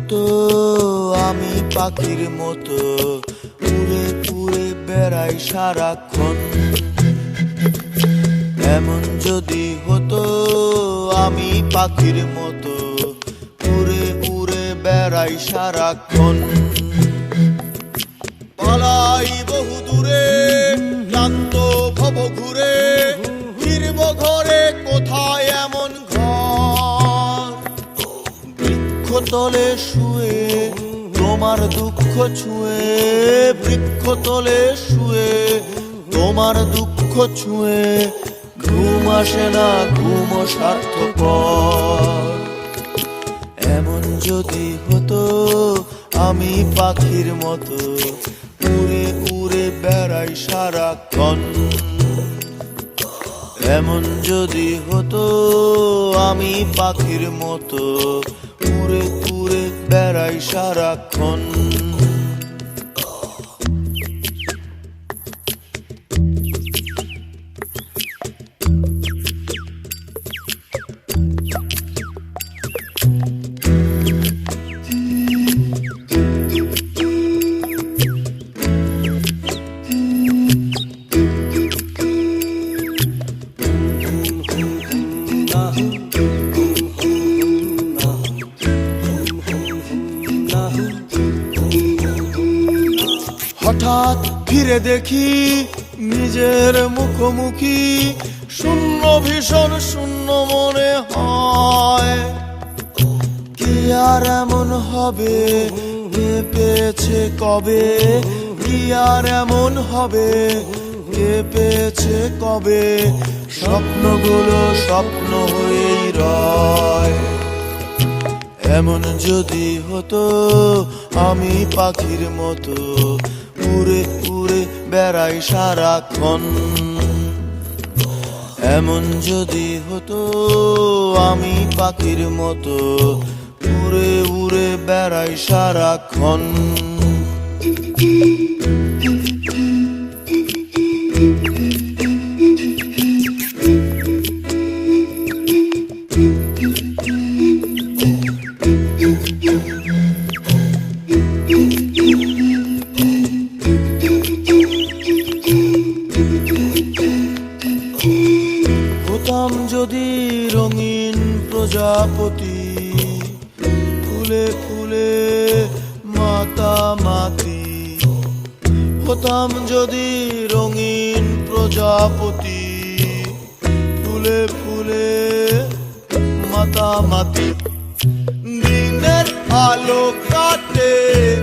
হতো আমি পাখির মতো উড়ে উড়ে বেড়াই সারাক্ষণ। এমন যদি হতো আমি পাখির মতো উড়ে উড়ে বেড়াই সারাক্ষণ। পালাই বহু দূরে ক্লান্ত ভব ঘুরে, ফিরব ঘরে কোথায় এমন ঘর। বৃক্ষতলে শুয়ে তোমার দুঃখ ছুঁয়ে, বৃক্ষতলে শুয়ে তোমার দুঃখ ছুঁয়ে, ঘুম আসে না ঘুম স্বার্থপর। এমন যদি হতো আমি পাখির মতো উড়ে উড়ে বেড়াই সারাক্ষণ। এমন যদি হতো আমি পাখির মতো উড়ে উড়ে বেড়াই সারাক্ষণ। হঠাৎ ফিরে দেখি নিজের মুখোমুখি, শূন্য ভীষণ শূন্য মনে হয়। কি আর এমন হবে কে পেয়েছে কবে, কি আর এমন হবে কে পেয়েছে কবে, স্বপ্নগুলো স্বপ্ন হয়েই রয়। এমন যদি হতো আমি পাখির মতো উড়ে উড়ে বেড়াই সারাক্ষণ। এমন যদি হতো আমি পাখির মতো উড়ে উড়ে বেড়াই সারাক্ষণ। হতাম যদি রঙিন প্রজাপতি, ফুলে ফুলে মাতামাতি। হতাম যদি রঙিন প্রজাপতি, ফুলে ফুলে মাতামাতি। দিনের আলো কাটে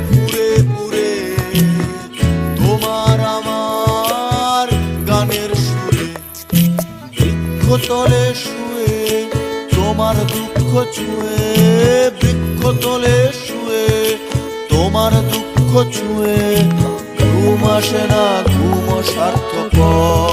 পুরে পুরে তোমার আমার গানের সুরে। বৃক্ষতলে শুয়ে তোমার দুঃখ ছুঁয়ে, বৃক্ষতলে শুয়ে তোমার দুঃখ ছুঁয়ে, ঘুম আসে না ঘুম স্বার্থপর।